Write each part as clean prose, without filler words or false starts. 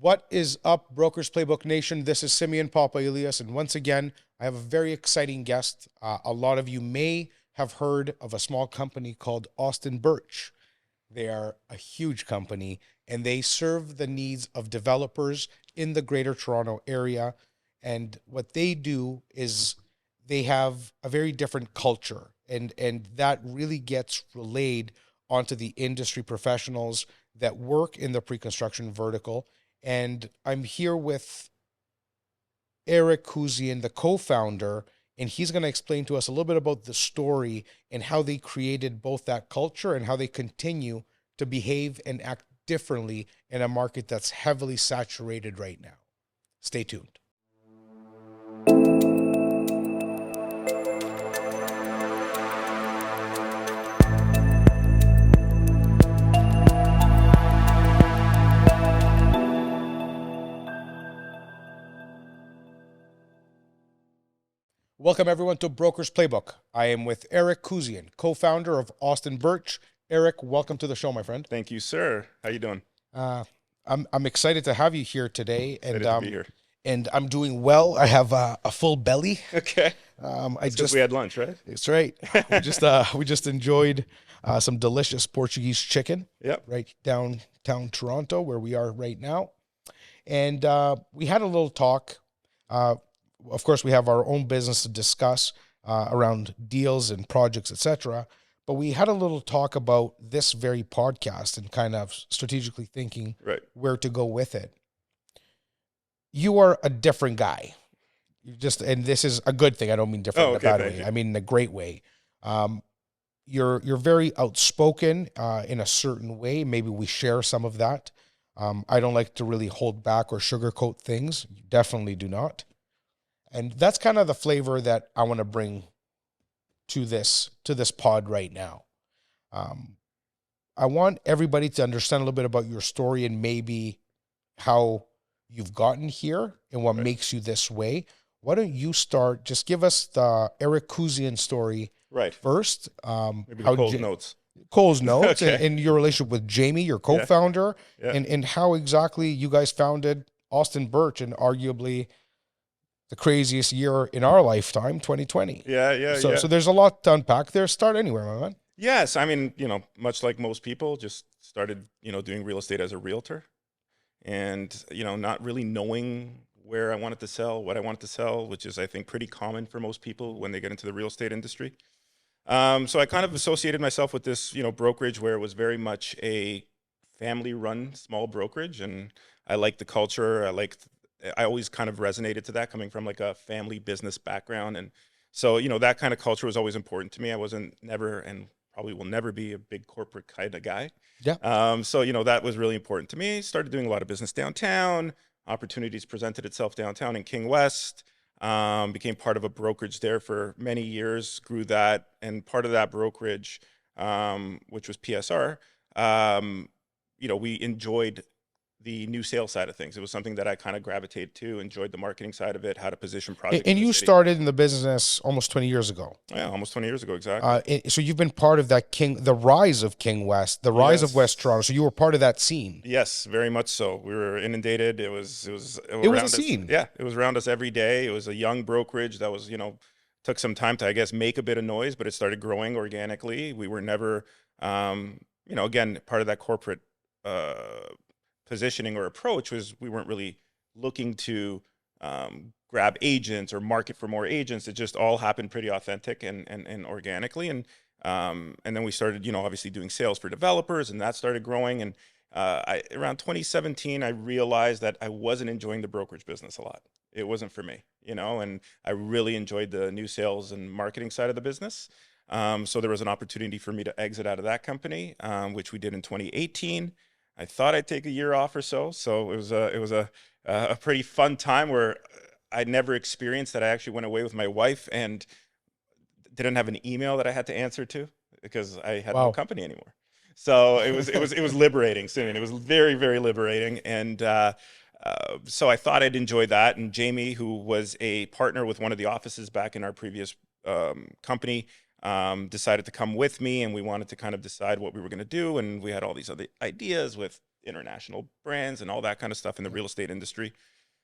What is up, Brokers Playbook Nation? This is Simeon Papailias, and once again, I have a very exciting guest. A lot of you may have heard of a small company called Austin Birch. They are a huge company, and they serve the needs of developers in the Greater Toronto area. And what they do is they have a very different culture, and that really gets relayed onto the industry professionals that work in the pre-construction vertical. And I'm here with Eric Kuzuian, the co-founder, and he's going to explain to us a little bit about the story and how they created both that culture and how they continue to behave and act differently in a market that's heavily saturated right now. Stay tuned. Welcome, everyone, to Brokers Playbook. I am with Eric Kuzuian, co-founder of Austin Birch. Eric, welcome to the show, my friend. Thank you, sir. How you doing? I'm excited to have you here today, Excited to be here. And I'm doing well. I have a full belly. Okay. We had lunch, right? It's right. We just enjoyed some delicious Portuguese chicken. Yep. Right downtown Toronto, where we are right now, and we had a little talk. Of course, we have our own business to discuss around deals and projects, etc. But we had a little talk about this very podcast and kind of strategically thinking where to go with it. You are a different guy. And this is a good thing. I don't mean different in a bad way. I mean in a great way. You're very outspoken in a certain way. Maybe we share some of that. I don't like to really hold back or sugarcoat things. You definitely do not. And that's kind of the flavor that I want to bring to this pod right now. I want everybody to understand a little bit about your story and maybe how you've gotten here and what makes you this way. Why don't you start? Just give us the Eric Kuzuian story first. Maybe Cole's notes. Cole's notes and your relationship with Jamie, your co-founder, and how exactly you guys founded Austin Birch, and arguably the craziest year in our lifetime, 2020. So there's a lot to unpack there. Start anywhere, my man. Yes. I mean, much like most people, just started, doing real estate as a realtor and, not really knowing where I wanted to sell, what I wanted to sell, which is, I think, pretty common for most people when they get into the real estate industry. So I kind of associated myself with this, brokerage where it was very much a family-run small brokerage. And I liked the culture. I always kind of resonated to that, coming from like a family business background. And so, that kind of culture was always important to me. I wasn't never, and probably will never be, a big corporate kind of guy. Yeah. So, that was really important to me. Started doing a lot of business downtown. Opportunities presented itself downtown in King West. Became part of a brokerage there for many years, grew that. And part of that brokerage, which was PSR, we enjoyed the new sales side of things. It was something that I kind of gravitated to, enjoyed the marketing side of it, how to position projects. And you started in the business almost 20 years ago. Yeah, almost 20 years ago, exactly. So you've been part of that the rise of King West, the rise of West Toronto. So you were part of that scene. Yes, very much so. We were inundated. It was a scene. Yeah, it was around us every day. It was a young brokerage that was, took some time to, I guess, make a bit of noise, but it started growing organically. We were never, again, part of that corporate positioning or approach was we weren't really looking to grab agents or market for more agents. It just all happened pretty authentic and organically. And then we started, obviously doing sales for developers, and that started growing. And around 2017, I realized that I wasn't enjoying the brokerage business a lot. It wasn't for me, and I really enjoyed the new sales and marketing side of the business. So there was an opportunity for me to exit out of that company, which we did in 2018. I thought I'd take a year off or so. So it was a pretty fun time where I'd never experienced that. I actually went away with my wife and didn't have an email that I had to answer to because I had no company anymore. So it was liberating soon. It was very, very liberating. And so I thought I'd enjoy that. And Jamie, who was a partner with one of the offices back in our previous company, decided to come with me, and we wanted to kind of decide what we were going to do. And we had all these other ideas with international brands and all that kind of stuff in the real estate industry.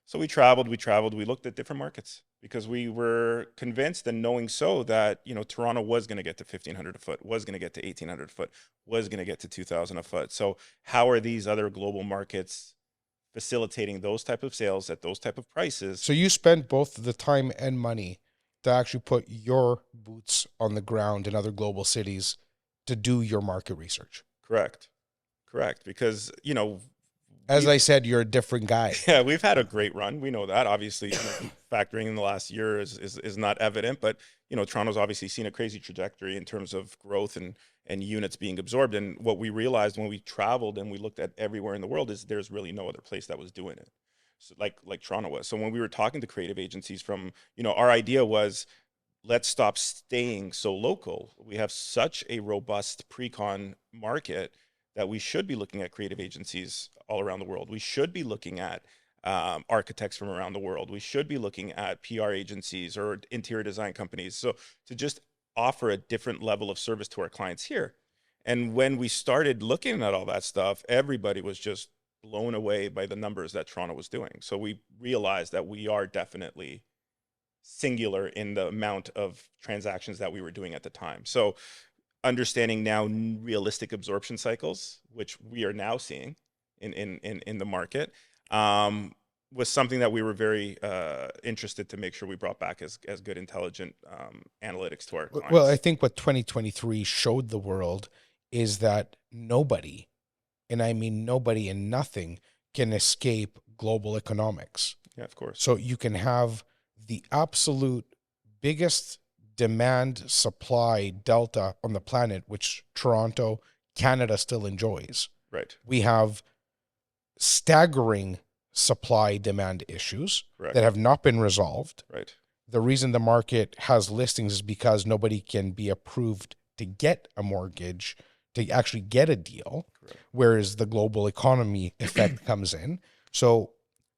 So we traveled, we looked at different markets because we were convinced and knowing so that, you know, Toronto was going to get to 1,500 a foot, was going to get to 1,800 a foot, was going to get to 2,000 a foot. So how are these other global markets facilitating those type of sales at those type of prices? So you spent both the time and money to actually put your boots on the ground in other global cities to do your market research. Correct. Because, you know, as I said, you're a different guy. Yeah, we've had a great run. We know that. Obviously, you know, factoring in the last year is not evident, but you know, Toronto's obviously seen a crazy trajectory in terms of growth and units being absorbed. And what we realized when we traveled and we looked at everywhere in the world is there's really no other place that was doing it, so like Toronto was. So when we were talking to creative agencies from, you know, our idea was, let's stop staying so local. We have such a robust pre-con market that we should be looking at creative agencies all around the world. We should be looking at architects from around the world. We should be looking at PR agencies or interior design companies. So to just offer a different level of service to our clients here. And when we started looking at all that stuff, everybody was just blown away by the numbers that Toronto was doing. So we realized that we are definitely singular in the amount of transactions that we were doing at the time. So understanding now realistic absorption cycles, which we are now seeing in the market, was something that we were very interested to make sure we brought back as good, intelligent analytics to our clients. Well, I think what 2023 showed the world is that nobody, and I mean nobody and nothing, can escape global economics. Yeah, of course. So you can have the absolute biggest demand supply delta on the planet, which Toronto, Canada still enjoys. Right. We have staggering supply demand issues Correct. that have not been resolved. Right. The reason the market has listings is because nobody can be approved to get a mortgage, to actually get a deal. Correct. Whereas the global economy effect comes in. So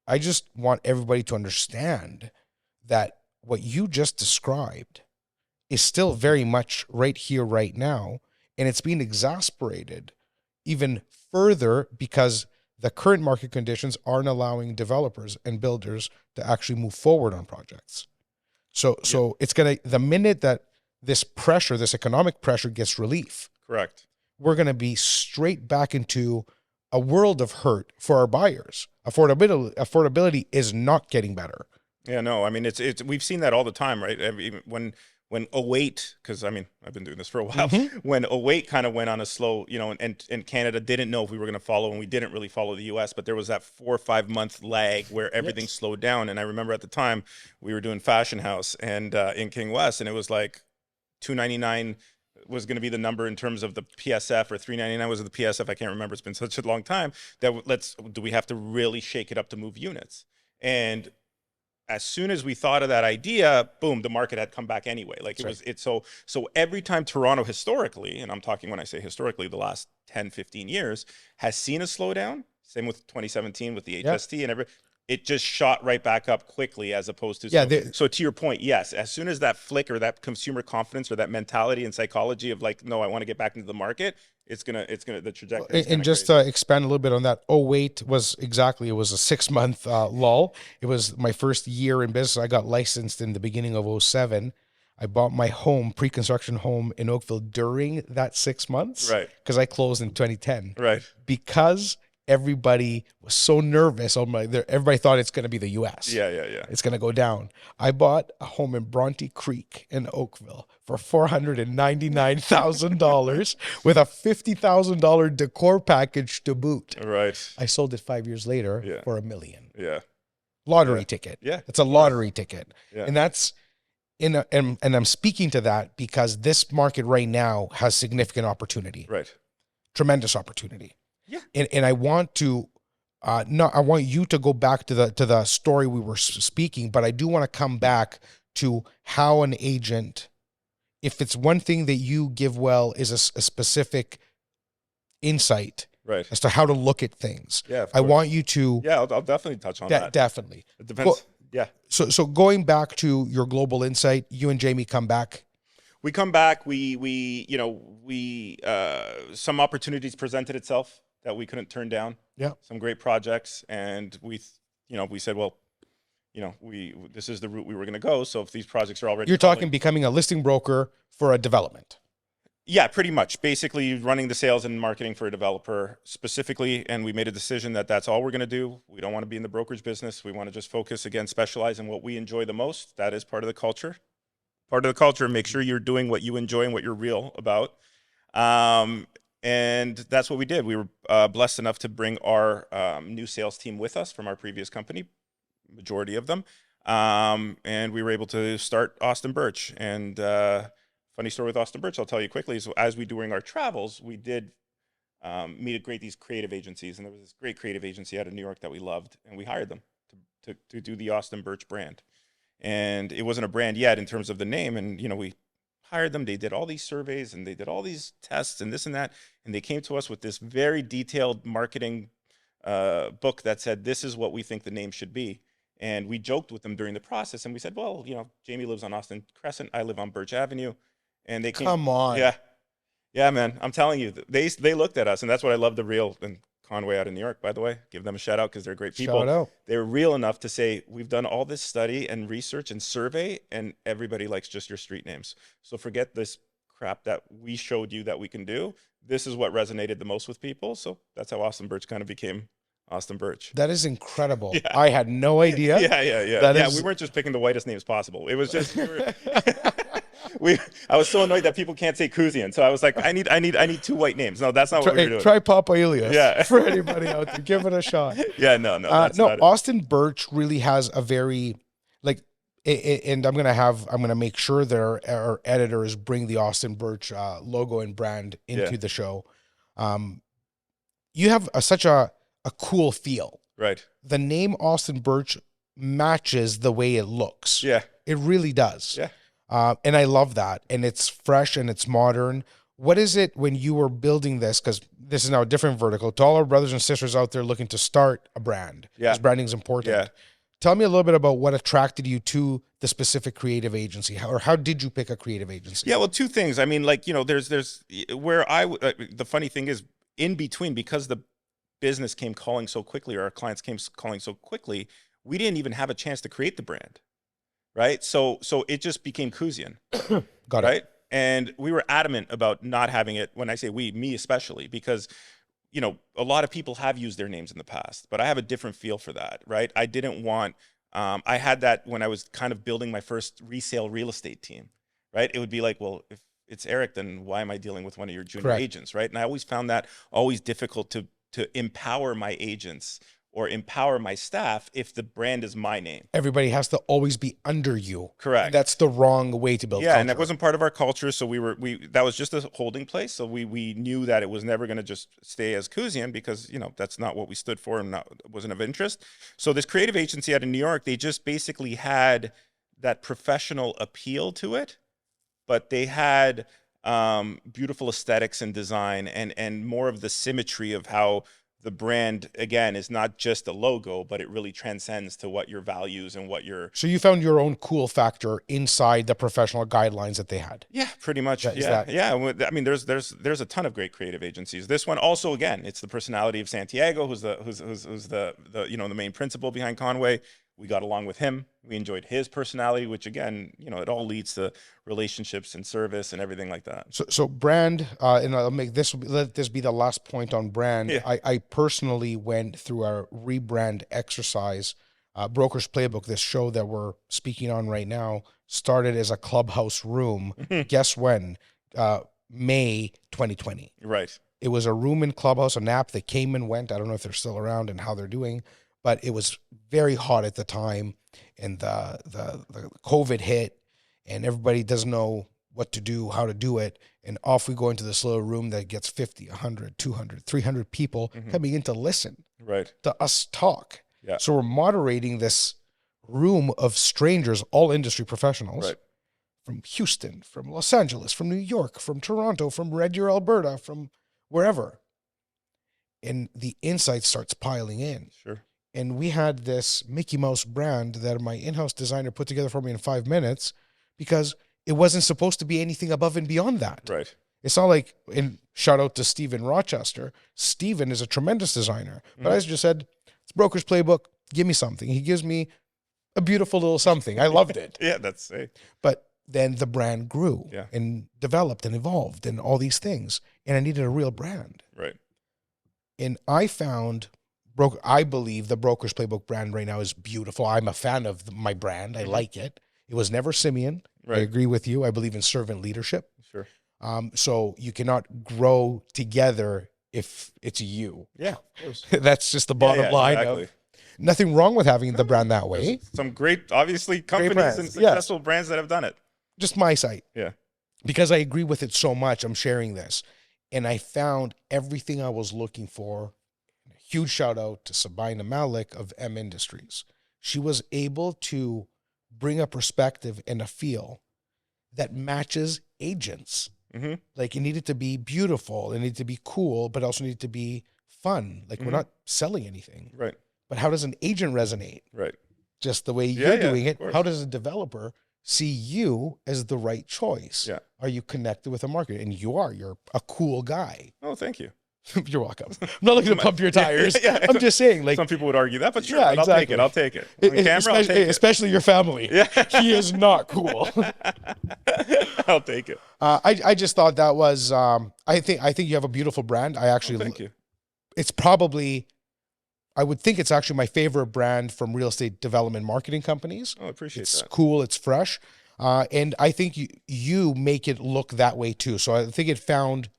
I just want everybody to understand that what you just described is still very much right here, right now. And it's being exasperated even further because the current market conditions aren't allowing developers and builders to actually move forward on projects. So it's going to, the minute that this pressure, this economic pressure gets relief, correct, we're going to be straight back into a world of hurt for our buyers. Affordability is not getting better. Yeah, no, I mean, it's we've seen that all the time, right? I mean, when 08, because I mean, I've been doing this for a while, when 08 kind of went on a slow, you know, and Canada didn't know if we were going to follow, and we didn't really follow the US, but there was that 4 or 5 month lag where everything slowed down. And I remember at the time we were doing Fashion House and in King West, and it was like $299 was going to be the number in terms of the PSF, or $399 was the PSF. I can't remember. It's been such a long time that do we have to really shake it up to move units? And as soon as we thought of that idea, boom, the market had come back anyway. Like so every time Toronto historically, and I'm talking when I say historically, the last 10, 15 years, has seen a slowdown, same with 2017 with the HST and it just shot right back up quickly, as opposed to, so to your point, yes, as soon as that flicker, that consumer confidence or that mentality and psychology of like, no, I want to get back into the market, it's gonna the trajectory. And just to expand a little bit on that, 08 was a 6-month lull. It was my first year in business. I got licensed in the beginning of 07. I bought my home, pre-construction home in Oakville during that 6 months. Right. Because I closed in 2010. Right. Because everybody was so nervous. Everybody thought it's going to be the U.S. Yeah. It's going to go down. I bought a home in Bronte Creek in Oakville for $499,000 with a $50,000 decor package to boot. Right. I sold it 5 years later for $1 million. Yeah. Lottery ticket. Yeah. It's a lottery ticket. Yeah. And that's and I'm speaking to that because this market right now has significant opportunity. Right. Tremendous opportunity. Yeah. And I want to I want you to go back to the story we were speaking, but I do want to come back to how an agent, if it's one thing that you give well, is a specific insight as to how to look at things. Yeah. I want you to. Yeah, I'll definitely touch on that. Definitely. It depends. Yeah. So going back to your global insight, you and Jamie come back. We come back. We some opportunities presented itself that we couldn't turn down. Yeah. some great projects, and we said, well, this is the route we were going to go. So if these projects are already You're talking becoming a listing broker for a development. yeah, pretty much. Basically running the sales and marketing for a developer specifically. And we made a decision that that's all we're going to do. We don't want to be in the brokerage business. We want to just focus, again, specialize in what we enjoy the most. That is part of the culture. Part of the culture, make sure you're doing what you enjoy and what you're real about. And that's what we did. We were blessed enough to bring our new sales team with us from our previous company, majority of them. And we were able to start Austin Birch. And funny story with Austin Birch, I'll tell you quickly. So as we doing our travels, we did meet these creative agencies. And there was this great creative agency out of New York that we loved. And we hired them to do the Austin Birch brand. And it wasn't a brand yet in terms of the name. And, we hired them. They did all these surveys and they did all these tests and this and that. And they came to us with this very detailed marketing book that said, this is what we think the name should be. And we joked with them during the process. And we said, well, Jamie lives on Austin Crescent. I live on Birch Avenue. And they came. Come on. Yeah. Yeah, man. I'm telling you, they looked at us. And that's what I love, the real, and Conway out in New York, by the way, give them a shout out because they're great people. Shout out. They were real enough to say, we've done all this study and research and survey, and everybody likes just your street names. So forget this crap that we showed you that we can do. This is what resonated the most with people. So that's how Austin Birch kind of became Austin Birch. That is incredible. Yeah. I had no idea. Yeah. We weren't just picking the whitest names possible. It was just I was so annoyed that people can't say Kuzuian. So I was like, I need two white names. No, that's not what we're doing. Try Papailias. Yeah. For anybody out there, give it a shot. Yeah, no. That's not it. Austin Birch really has a very and I'm gonna make sure that our editors bring the Austin Birch logo and brand into the show. You have such a cool feel. Right. The name Austin Birch matches the way it looks. Yeah. It really does. Yeah. And I love that. And it's fresh and it's modern. What is it when you were building this? Because this is now a different vertical. To all our brothers and sisters out there looking to start a brand, because branding is important. Yeah. Tell me a little bit about what attracted you to the specific creative agency, or how did you pick a creative agency? Yeah, well, two things. I mean, there's where the funny thing is, in between, because the business came calling so quickly, or our clients came calling so quickly, we didn't even have a chance to create the brand. Right. So it just became Kuzuian. Got it. Right. And we were adamant about not having it. When I say we, me especially, because, a lot of people have used their names in the past, but I have a different feel for that. Right. I didn't want, I had that when I was kind of building my first resale real estate team. Right. It would be like, well, if it's Eric, then why am I dealing with one of your junior agents? Right. And I always found that always difficult to empower my agents or empower my staff if the brand is my name. Everybody has to always be under you. Correct. That's the wrong way to build culture. And that wasn't part of our culture. So that was just a holding place. So we knew that it was never going to just stay as Kuzuian because, that's not what we stood for and wasn't of interest. So this creative agency out in New York, they just basically had that professional appeal to it, but they had beautiful aesthetics and design and more of the symmetry of how the brand, again, is not just a logo, but it really transcends to what your values and what your... So you found your own cool factor inside the professional guidelines that they had. Yeah, pretty much. Yeah. I mean, there's a ton of great creative agencies. This one also, again, it's the personality of Santiago, who's the main principal behind Conway. We got along with him. We enjoyed his personality, which again, it all leads to relationships and service and everything like that. So brand, and let this be the last point on brand. Yeah. I personally went through a rebrand exercise. Broker's Playbook, this show that we're speaking on right now, started as a clubhouse room. Guess when? May 2020. Right. It was a room in Clubhouse, an app that came and went. I don't know if they're still around and how they're doing, but it was very hot at the time, and the COVID hit, and everybody doesn't know what to do, how to do it, and off we go into this little room that gets 50, 100, 200, 300 people coming in to listen to us talk. Yeah. So we're moderating this room of strangers, all industry professionals, from Houston, from Los Angeles, from New York, from Toronto, from Red Deer, Alberta, from wherever. And the insight starts piling in. Sure. And we had this Mickey Mouse brand that my in-house designer put together for me in 5 minutes because it wasn't supposed to be anything above and beyond that. Right. It's not like, and shout out to Steven Rochester. Steven is a tremendous designer. But I just said, it's Broker's Playbook. Give me something. He gives me a beautiful little something. I loved it. Yeah, that's it. But then the brand grew Yeah. and developed and evolved and all these things. And I needed a real brand. Right. And I found, I believe the Broker's Playbook brand right now is beautiful. I'm a fan of my brand. I like it. It was never Simeon. Right. I agree with you. I believe in servant leadership. Sure. So you cannot grow together if it's you. Yeah, of course. That's just the bottom line. Exactly. Nothing wrong with having the brand that way. There's some great, obviously, companies brands, and successful brands that have done it. Just my site. Yeah. Because I agree with it so much, I'm sharing this. And I found everything I was looking for. Huge shout out to Sabina Malik of M Industries. She was able to bring a perspective and a feel that matches agents. Mm-hmm. Like, it needed to be beautiful, it needed to be cool, but also needed to be fun. Like, we're not selling anything. Right. But how does an agent resonate? Right. Just the way you're doing it. course. How does a developer see you as the right choice? Yeah. Are you connected with the market? And you are. You're a cool guy. Oh, thank you. You're welcome. I'm not looking to pump your tires. Yeah. I'm just saying, like, Some people would argue that, but sure, Yeah, but I'll take exactly. it. I'll take it. On camera, I'll take it. especially your family. Yeah. He is not cool. I'll take it. I just thought that was I think you have a beautiful brand. I actually Thank you. It's probably, I would think it's actually my favorite brand from real estate development marketing companies. Oh, I appreciate It's that. cool, it's fresh. And I think you make it look that way too. So I think it found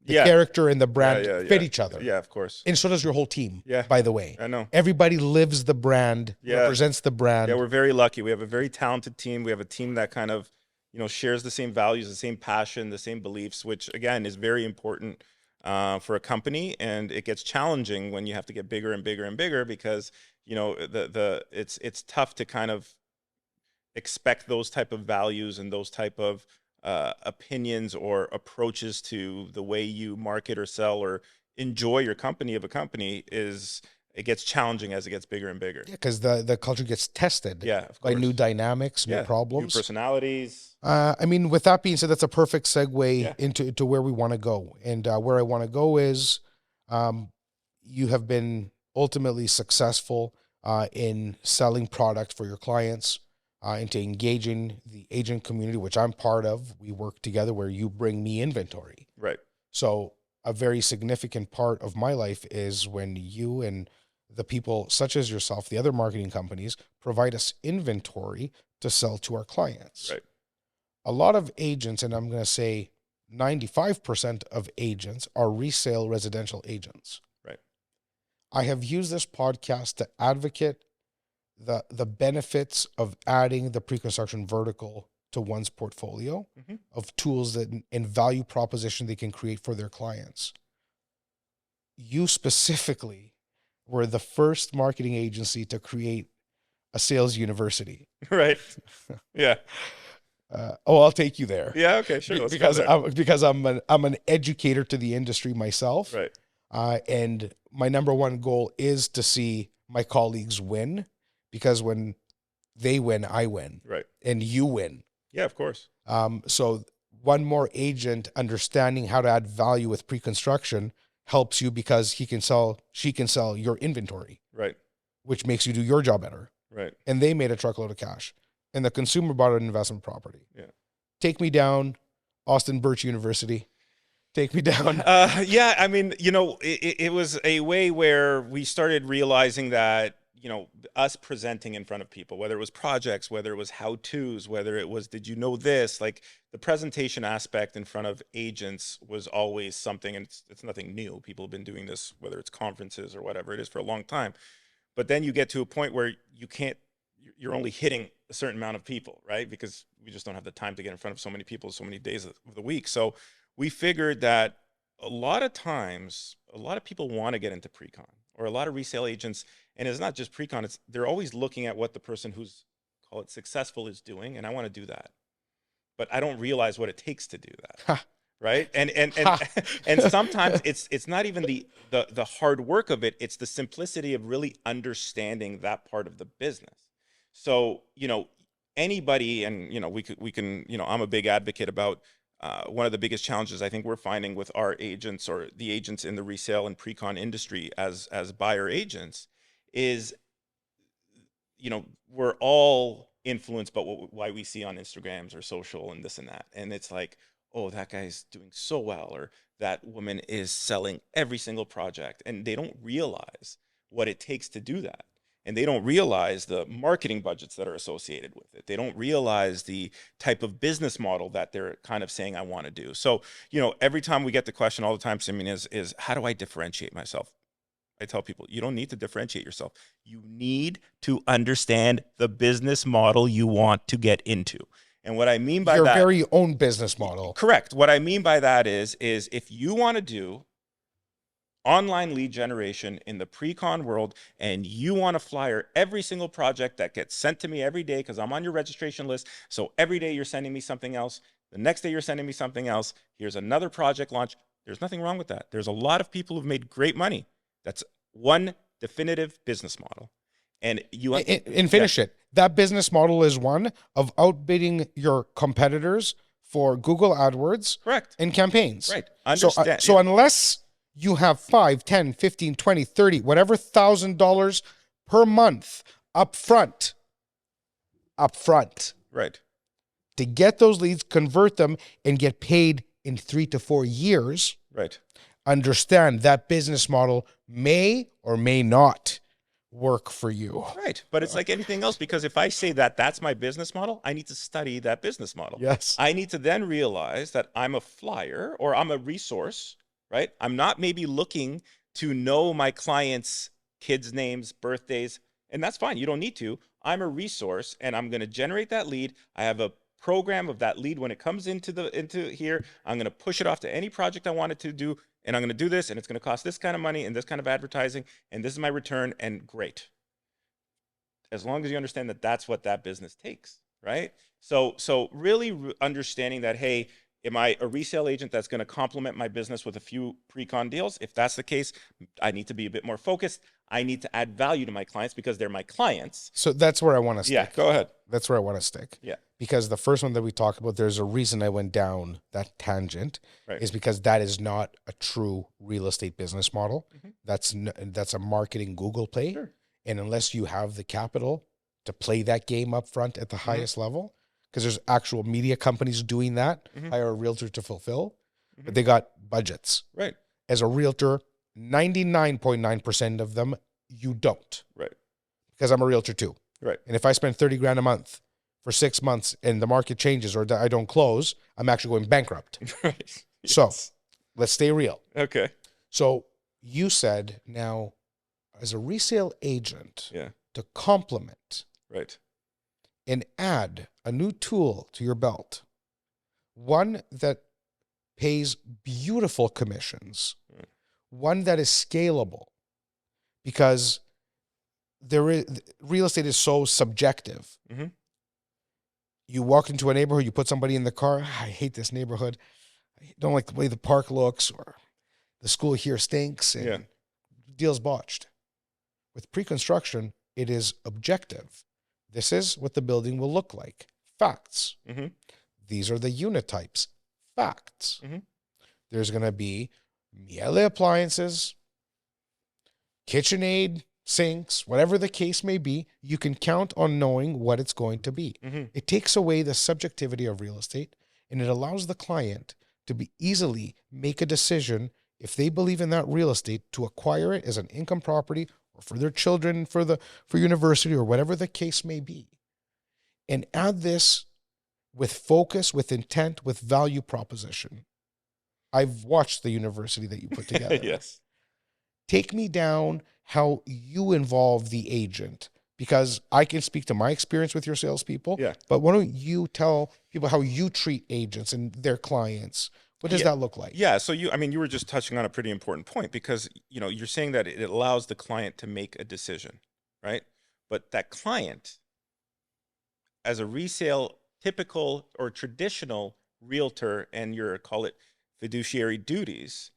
the character and the brand fit each other. Yeah, of course. And so does your whole team, Yeah. by the way. I know. Everybody lives the brand, Yeah. represents the brand. Yeah, we're very lucky. We have a very talented team. We have a team that kind of, shares the same values, the same passion, the same beliefs, which again is very important for a company. And it gets challenging when you have to get bigger and bigger and bigger because it's tough to kind of expect those type of values and those type of opinions or approaches to the way you market or sell or enjoy your company of a company it gets challenging as it gets bigger and bigger. Yeah, because the culture gets tested Of by course. new dynamics, new problems. New personalities. I mean, with that being said, that's a perfect segue into where we want to go. And where I want to go is you have been ultimately successful in selling product for your clients, into engaging the agent community, which I'm part of. We work together where you bring me inventory. Right. So a very significant part of my life is when you and the people such as yourself, the other marketing companies, provide us inventory to sell to our clients. Right. A lot of agents, and I'm going to say 95% of agents, are resale residential agents. Right. I have used this podcast to advocate the benefits of adding the pre-construction vertical to one's portfolio of tools that and value proposition they can create for their clients. You specifically were the first marketing agency to create a sales university. Right. Yeah. I'll take you there. Yeah. Okay. Sure. Let's because go there. because I'm an educator to the industry myself. Right. And my number one goal is to see my colleagues win, because when they win, I win. Right. And you win. Yeah. Of course. So one more agent understanding how to add value with pre-construction helps you because she can sell your inventory. Right. Which makes you do your job better. Right. And they made a truckload of cash. And the consumer bought an investment property. Yeah. Take me down, Austin Birch University. Take me down. Yeah. I mean, it was a way where we started realizing that, us presenting in front of people, whether it was projects, whether it was how-tos, whether it was, did you know this? Like the presentation aspect in front of agents was always something, and it's nothing new. People have been doing this, whether it's conferences or whatever it is, for a long time. But then you get to a point where you're only hitting a certain amount of people, right? Because we just don't have the time to get in front of so many people so many days of the week. So we figured that a lot of times, a lot of people want to get into pre-con, or a lot of resale agents, and it's not just pre-con, they're always looking at what the person who's, call it, successful is doing, and I want to do that. But I don't realize what it takes to do that. Right. And sometimes it's not even the hard work of it. It's the simplicity of really understanding that part of the business. So, anybody, and, we can, I'm a big advocate about one of the biggest challenges I think we're finding with our agents or the agents in the resale and pre-con industry as buyer agents is, we're all influenced by why we see on Instagrams or social and this and that. And it's like, oh, that guy's doing so well, or that woman is selling every single project. And they don't realize what it takes to do that. And they don't realize the marketing budgets that are associated with it. They don't realize the type of business model that they're kind of saying, I want to do. So, every time we get the question all the time, Simeon, is how do I differentiate myself? I tell people, you don't need to differentiate yourself. You need to understand the business model you want to get into. And what I mean by your that, very own business model. Correct. What I mean by that is if you want to do online lead generation in the pre-con world and you want to flyer every single project that gets sent to me every day because I'm on your registration list. So every day you're sending me something else. The next day you're sending me something else. Here's another project launch. There's nothing wrong with that. There's a lot of people who've made great money. That's one definitive business model. And finish it. That business model is one of outbidding your competitors for Google AdWords correct and campaigns. Right. Understand. So unless you have 5, 10, 15, 20, 30, whatever $1,000 per month up front, right, to get those leads, convert them, and get paid in 3 to 4 years, right, understand that business model may or may not work for you. Right. But it's like anything else, because if I say that that's my business model, I need to study that business model. Yes. I need to then realize that I'm a flyer or I'm a resource, right? I'm not maybe looking to know my clients' kids' names, birthdays, and that's fine. You don't need to. I'm a resource and I'm going to generate that lead. I have a program of that lead. When it comes into here, I'm going to push it off to any project I want it to do. And I'm going to do this, and it's going to cost this kind of money and this kind of advertising, and this is my return, and great. As long as you understand that that's what that business takes, right? So really understanding that, hey, am I a resale agent that's going to complement my business with a few pre-con deals? If that's the case, I need to be a bit more focused. I need to add value to my clients because they're my clients. So that's where I want to stick. Yeah, go ahead. That's where I want to stick. Yeah. Because the first one that we talked about, there's a reason I went down that tangent, right, is because that is not a true real estate business model. Mm-hmm. That's a marketing Google play. Sure. And unless you have the capital to play that game up front at the Mm-hmm. highest level, because there's actual media companies doing that, Mm-hmm. hire a realtor to fulfill, Mm-hmm. but they got budgets. Right. As a realtor, 99.9% of them, you don't. Right. Because I'm a realtor too. Right. And if I spend 30 grand a month for 6 months and the market changes or I don't close, I'm actually going bankrupt. Right. Yes. So let's stay real. Okay. So you said now, as a resale agent, Yeah. to complement Right. and add a new tool to your belt, one that pays beautiful commissions, Right. one that is scalable, because real estate is so subjective. Mm-hmm. You walk into a neighborhood, you put somebody in the car, I hate this neighborhood, I don't like the way the park looks, or the school here stinks, and Yeah. deal's botched. With pre-construction, it is objective. This is what the building will look like. Facts. Mm-hmm. These are the unit types. Facts. Mm-hmm. There's going to be Miele appliances, KitchenAid, sinks, whatever the case may be. You can count on knowing what it's going to be. Mm-hmm. It takes away the subjectivity of real estate, and it allows the client to be easily make a decision if they believe in that real estate to acquire it as an income property or for their children, for university, or whatever the case may be. And add this with focus, with intent, with value proposition. I've watched the university that you put together. Yes. Take me down how you involve the agent, because I can speak to my experience with your salespeople. Yeah. But why don't you tell people how you treat agents and their clients? What does that look like? Yeah. So you were just touching on a pretty important point, because, you're saying that it allows the client to make a decision, right? But that client, as a resale, typical or traditional realtor, and call it fiduciary duties,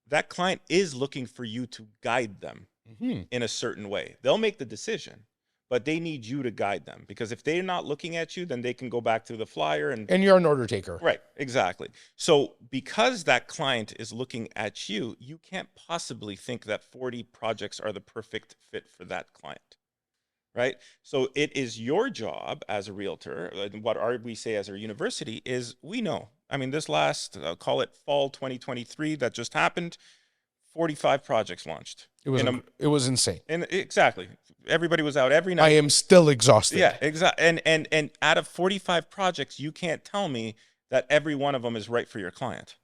that client is looking for you to guide them Mm-hmm. in a certain way. They'll make the decision, but they need you to guide them, because if they're not looking at you, then they can go back to the flyer and you're an order taker. right, exactly. So because that client is looking at you, you can't possibly think that 40 projects are the perfect fit for that client. Right. So it is your job as a realtor, and what we say as our university is, we know. I mean, this last, call it fall 2023, that just happened, 45 projects launched. It was insane. And exactly. Everybody was out every night. I am still exhausted. Yeah, exactly. And out of 45 projects, you can't tell me that every one of them is right for your client.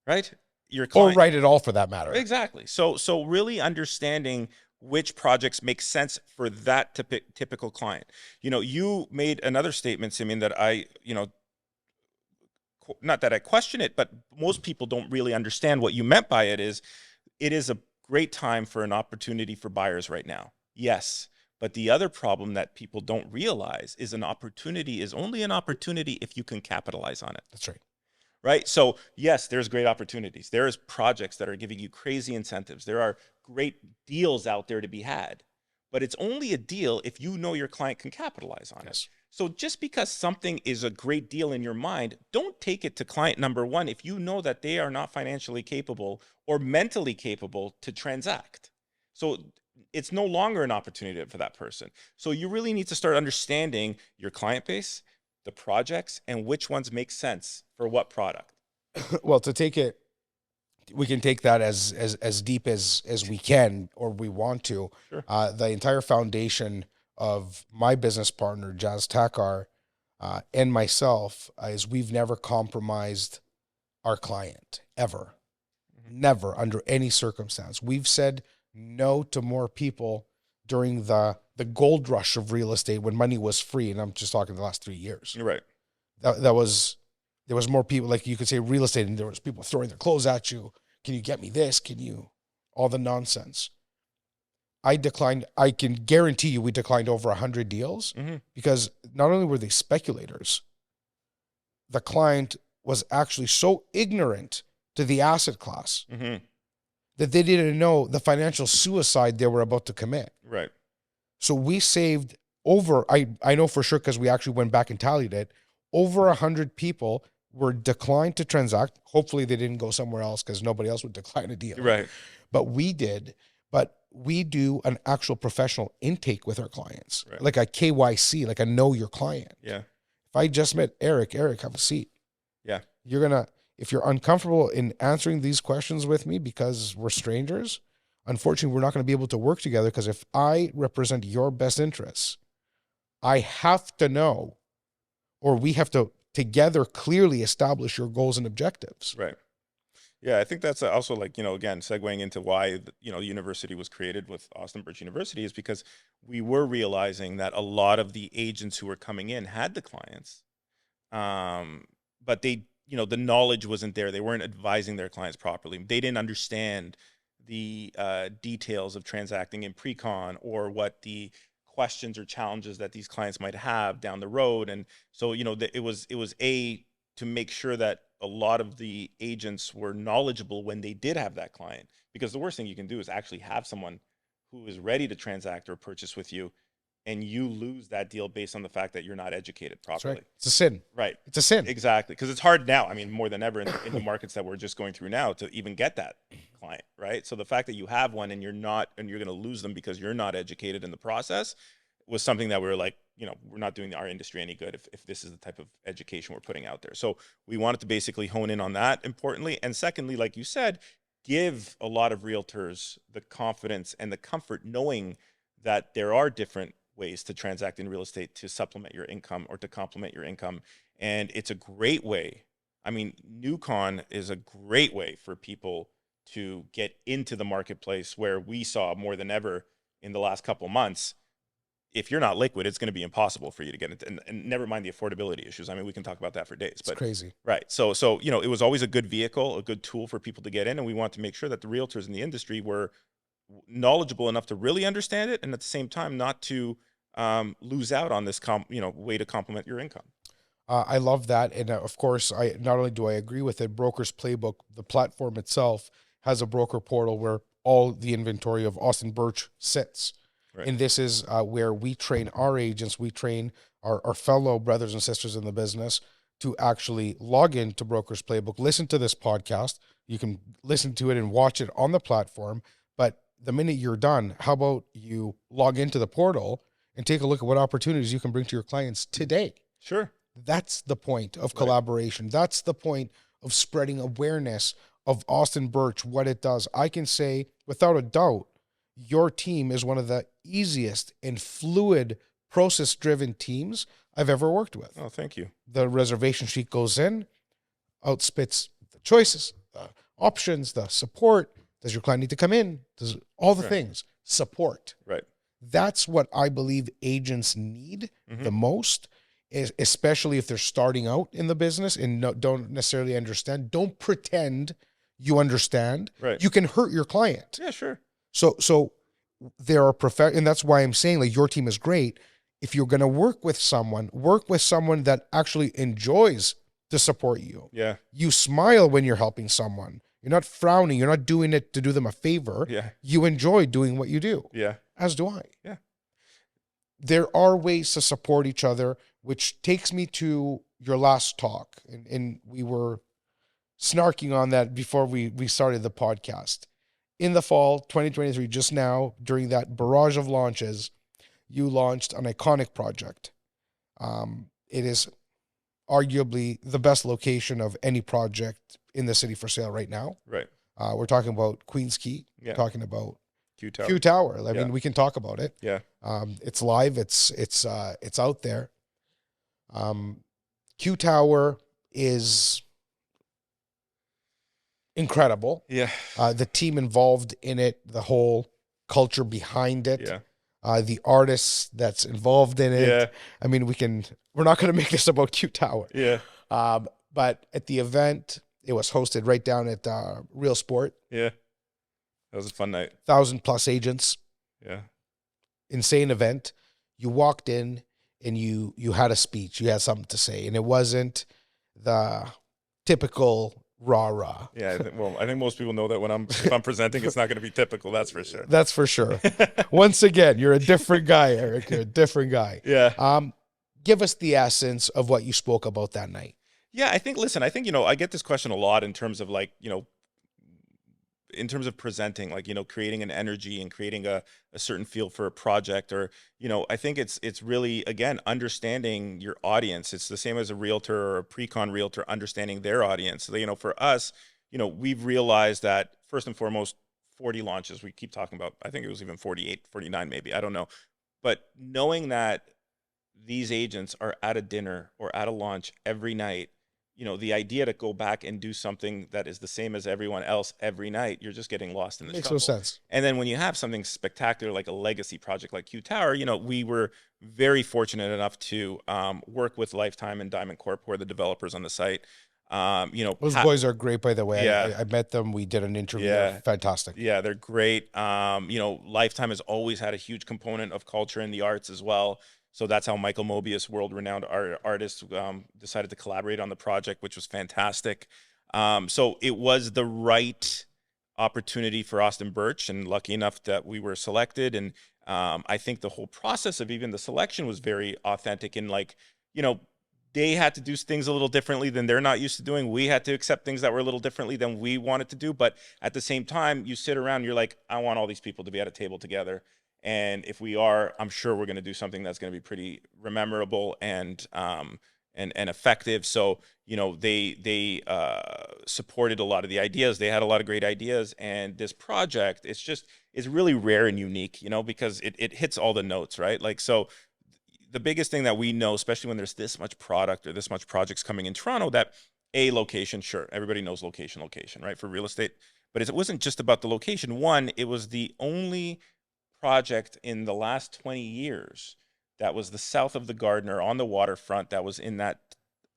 Right? Your client. Or right at all, for that matter. Exactly. So really understanding which projects make sense for that typical client. You know, you made another statement, Simeon, that I, you know, not that I question it, but most people don't really understand what you meant by it is a great time for an opportunity for buyers right now. Yes. But the other problem that people don't realize is an opportunity is only an opportunity if you can capitalize on it. That's right. Right? So yes, there's great opportunities. There is projects that are giving you crazy incentives. There are great deals out there to be had, but it's only a deal if you know your client can capitalize on it. So just because something is a great deal in your mind, don't take it to client number one if you know that they are not financially capable or mentally capable to transact. So it's no longer an opportunity for that person. So you really need to start understanding your client base, the projects, and which ones make sense for what product. Well, to take it, we can take that as deep as we can, or we want to. Sure. The entire foundation of my business partner, Jazz Takar, and myself, is we've never compromised our client, ever. Mm-hmm. Never, under any circumstance. We've said no to more people during the gold rush of real estate when money was free, and I'm just talking the last 3 years. You're right. There was more people, like you could say real estate, and there was people throwing their clothes at you. Can you get me this? Can you? All the nonsense. I declined. I can guarantee you we declined over 100 deals, mm-hmm. because not only were they speculators, the client was actually so ignorant to the asset class, mm-hmm. that they didn't know the financial suicide they were about to commit. Right. So we saved over, I know for sure, because we actually went back and tallied it, over 100 people were declined to transact. Hopefully they didn't go somewhere else, because nobody else would decline a deal. Right. But we did. But we do an actual professional intake with our clients, right. Like a KYC, like a know your client. Yeah. If I just met Eric, have a seat. Yeah. If you're uncomfortable in answering these questions with me because we're strangers, unfortunately, we're not going to be able to work together, because if I represent your best interests, I have to know, or we have to together clearly establish your goals and objectives. Right. Yeah, I think that's also, like, you know, again, segueing into why, you know, university was created with Austin Birch University, is because we were realizing that a lot of the agents who were coming in had the clients, but they, you know, the knowledge wasn't there. They weren't advising their clients properly. They didn't understand the details of transacting in pre-con, or what the questions or challenges that these clients might have down the road. And so, you know, it was to make sure that a lot of the agents were knowledgeable when they did have that client, because the worst thing you can do is actually have someone who is ready to transact or purchase with you, and you lose that deal based on the fact that you're not educated properly. Right. It's a sin. Right. It's a sin. Exactly. Because it's hard now. I mean, more than ever in the markets that we're just going through now, to even get that client, right? So the fact that you have one and you're going to lose them because you're not educated in the process, was something that we were like, you know, we're not doing our industry any good if this is the type of education we're putting out there. So we wanted to basically hone in on that, importantly. And secondly, like you said, give a lot of realtors the confidence and the comfort knowing that there are different ways to transact in real estate to supplement your income or to complement your income. And it's a great way. I mean, NewCon is a great way for people to get into the marketplace, where we saw more than ever in the last couple months, if you're not liquid, it's going to be impossible for you to get into, and never mind the affordability issues. I mean, we can talk about that for days. It's crazy. Right. So, you know, it was always a good vehicle, a good tool for people to get in. And we want to make sure that the realtors in the industry were knowledgeable enough to really understand it, and at the same time, not to lose out on this, way to complement your income. I love that. And of course, not only do I agree with it, Broker's Playbook, the platform itself, has a broker portal where all the inventory of Austin Birch sits. Right. And this is where we train our agents, we train our fellow brothers and sisters in the business to actually log into Broker's Playbook, listen to this podcast. You can listen to it and watch it on the platform. But the minute you're done, how about you log into the portal and take a look at what opportunities you can bring to your clients today? Sure. That's the point of collaboration. That's the point of spreading awareness of Austin Birch, what it does. I can say without a doubt, your team is one of the easiest and fluid process-driven teams I've ever worked with. Oh, thank you. The reservation sheet goes in, outspits the choices, the options, the support. Does your client need to come in? Does all the things, support. Right. That's what I believe agents need the most, especially if they're starting out in the business and don't necessarily understand. Don't pretend you understand. Right. You can hurt your client. Yeah, sure. So there are and that's why I'm saying like your team is great. If you're going to work with someone that actually enjoys to support you. Yeah. You smile when you're helping someone. You're not frowning. You're not doing it to do them a favor. Yeah. You enjoy doing what you do. Yeah. As do I. Yeah. There are ways to support each other, which takes me to your last talk. And we were snarking on that before we started the podcast. In the fall 2023, just now, during that barrage of launches, you launched an iconic project. It is arguably the best location of any project in the city for sale right now. Right. We're talking about Queens Quay. Yeah. We're talking about Q Tower. Q Tower. I mean, we can talk about it. Yeah. It's live. It's out there. Q Tower is incredible. Yeah. The team involved in it, the whole culture behind it. Yeah. The artists that's involved in it. Yeah. I mean, we're not going to make this about Q Tower. Yeah. But at the event, it was hosted right down at Real Sport. Yeah. That was a fun night. 1,000+ agents. Yeah. Insane event. You walked in and you had a speech. You had something to say. And it wasn't the typical rah-rah. Yeah. I think most people know that if I'm presenting, it's not going to be typical. That's for sure. That's for sure. Once again, you're a different guy, Eric. You're a different guy. Yeah. Give us the essence of what you spoke about that night. Yeah. I think, I get this question a lot in terms of in terms of presenting, creating an energy and creating a certain feel for a project, or, I think it's really, again, understanding your audience. It's the same as a realtor or a pre-con realtor understanding their audience. So, for us, we've realized that first and foremost, 40 launches, we keep talking about, I think it was even 48, 49, maybe, I don't know. But knowing that these agents are at a dinner or at a lunch every night, the idea to go back and do something that is the same as everyone else every night, you're just getting lost in the Makes shuffle. no sense. And then when you have something spectacular like a legacy project like Q Tower, we were very fortunate enough to work with Lifetime and Diamond Corp, who are the developers on the site. Those boys are great, by the way. Yeah. I met them. We did an interview. Yeah. They're fantastic. Yeah, they're great. Lifetime has always had a huge component of culture and the arts as well. So that's how Michael Mobius, world-renowned artist, decided to collaborate on the project, which was fantastic. So it was the right opportunity for Austin Birch, and lucky enough that we were selected. And I think the whole process of even the selection was very authentic. And they had to do things a little differently than they're not used to doing. We had to accept things that were a little differently than we wanted to do. But at the same time, you sit around, you're like, I want all these people to be at a table together. And if we are, I'm sure we're going to do something that's going to be pretty memorable and effective. So, they supported a lot of the ideas. They had a lot of great ideas. And this project, it's really rare and unique, because it hits all the notes, right? So the biggest thing that we know, especially when there's this much product or this much projects coming in Toronto, that location, sure, everybody knows location, right, for real estate. But it wasn't just about the location. One, it was the only project in the last 20 years that was the south of the Gardiner on the waterfront that was in that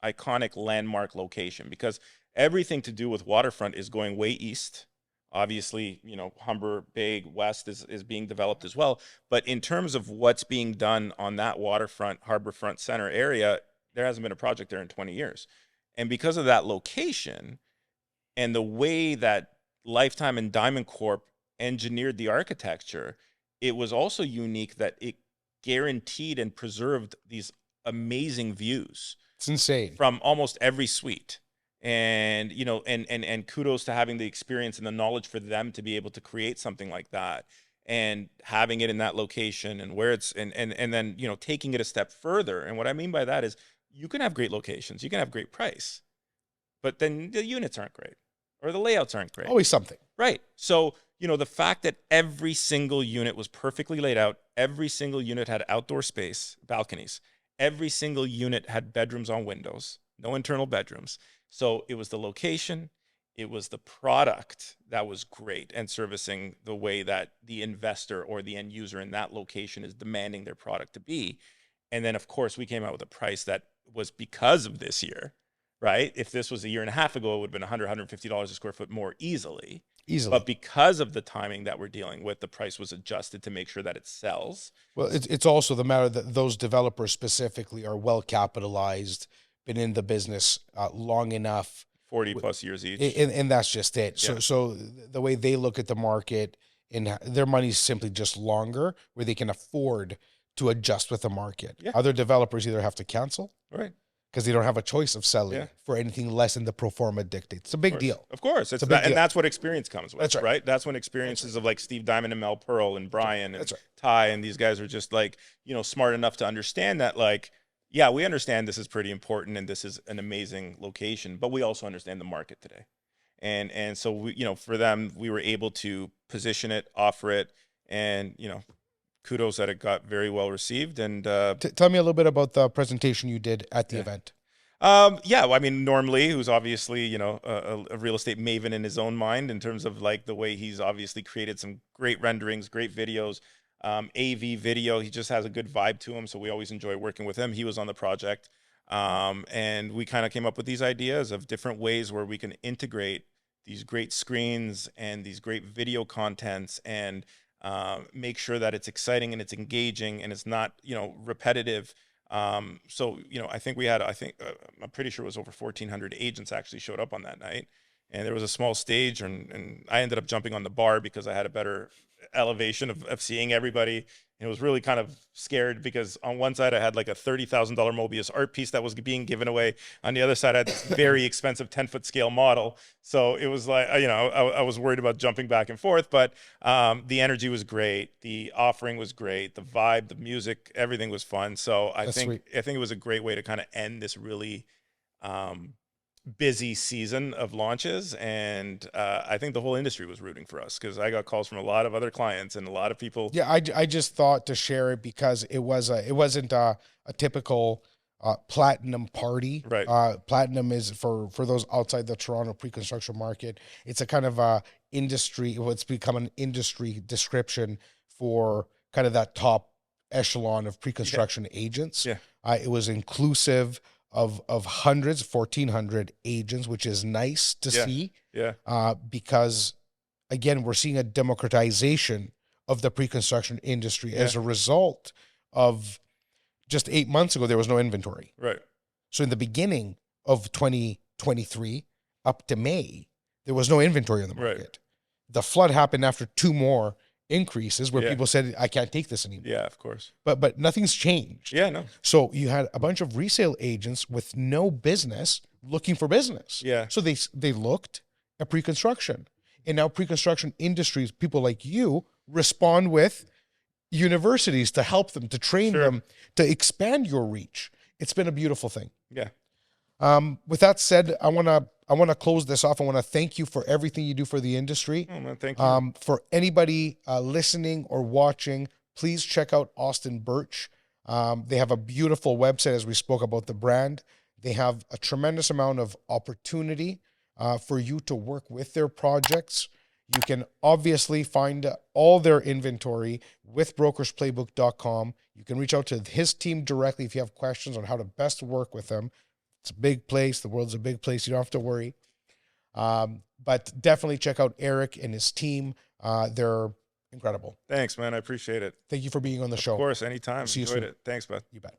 iconic landmark location, because everything to do with waterfront is going way east. Obviously, Humber Bay West is being developed as well. But in terms of what's being done on that waterfront, harborfront center area, there hasn't been a project there in 20 years. And because of that location and the way that Lifetime and Diamond Corp engineered the architecture, it was also unique that it guaranteed and preserved these amazing views. It's insane. From almost every suite. And, you know, and kudos to having the experience and the knowledge for them to be able to create something like that, and having it in that location, and where it's, and then, you know, taking it a step further. And what I mean by that is, you can have great locations, you can have great price, but then the units aren't great, or the layouts aren't great. Always something. Right. So, you know, the fact that every single unit was perfectly laid out, every single unit had outdoor space, balconies, every single unit had bedrooms on windows, no internal bedrooms. So it was the location, it was the product that was great, and servicing the way that the investor or the end user in that location is demanding their product to be. And then, of course, we came out with a price that was because of this year, right? If this was a year and a half ago, it would have been $100, $150 a square foot more easily. But because of the timing that we're dealing with, the price was adjusted to make sure that it sells. Well, it's also the matter that those developers specifically are well capitalized, been in the business long enough, 40 plus years each, and that's just it. Yeah. So the way they look at the market, and their money's simply just longer, where they can afford to adjust with the market. Yeah. Other developers either have to cancel, right, because they don't have a choice of selling for anything less than the pro forma dictates. It's a big deal. Of course. It's a big deal. And that's what experience comes with. That's right. That's when experiences of like Steve Diamond and Mel Pearl and Brian and That's right. Ty and these guys are just like, you know, smart enough to understand that, like, yeah, we understand this is pretty important and this is an amazing location, but we also understand the market today. And so we, you know, for them, we were able to position it, offer it, and, you know, kudos that it got very well received. And tell me a little bit about the presentation you did at the event. Yeah, well, I mean, Norm Lee, who's obviously, you know, a real estate maven in his own mind, in terms of like the way he's obviously created some great renderings, great videos, AV video. He just has a good vibe to him, so we always enjoy working with him. He was on the project, and we kind of came up with these ideas of different ways where we can integrate these great screens and these great video contents, and make sure that it's exciting and it's engaging and it's not, you know, repetitive. So, you know, I think we had, I'm pretty sure it was over 1,400 agents actually showed up on that night. And there was a small stage, and I ended up jumping on the bar because I had a better elevation of seeing everybody. And it was really kind of scared, because on one side I had like a $30,000 Mobius art piece that was being given away. On the other side I had this very expensive 10-foot scale model. So it was like, you know, I was worried about jumping back and forth, but the energy was great. The offering was great. The vibe, the music, everything was fun. So I think it was a great way to kind of end this really busy season of launches. And I think the whole industry was rooting for us, because I got calls from a lot of other clients and a lot of people. Yeah, I just thought to share it because it wasn't a typical platinum party. Right. Platinum is for those outside the Toronto pre-construction market. It's a kind of industry. It's become an industry description for kind of that top echelon of pre-construction agents. Yeah. It was inclusive of hundreds, 1,400 agents, which is nice to see. Yeah. Because again, we're seeing a democratization of the pre-construction industry as a result of just 8 months ago, there was no inventory. Right. So in the beginning of 2023 up to May, there was no inventory on the market. Right. The flood happened after 2 more increases where people said, I can't take this anymore. Yeah, of course. But nothing's changed. Yeah, no. So you had a bunch of resale agents with no business looking for business. Yeah. So they looked at pre-construction. And now pre-construction industries, people like you, respond with universities to help them, to train them, to expand your reach. It's been a beautiful thing. Yeah. With that said, I want to close this off. I want to thank you for everything you do for the industry. Oh, man, thank you. For anybody listening or watching, please check out Austin Birch. They have a beautiful website, as we spoke about the brand. They have a tremendous amount of opportunity for you to work with their projects. You can obviously find all their inventory with brokersplaybook.com. You can reach out to his team directly if you have questions on how to best work with them. It's a big place. The world's a big place. You don't have to worry. But definitely check out Eric and his team. They're incredible. Thanks, man. I appreciate it. Thank you for being on the show. Of course, anytime. See you Enjoyed soon. it. Thanks, bud. You bet.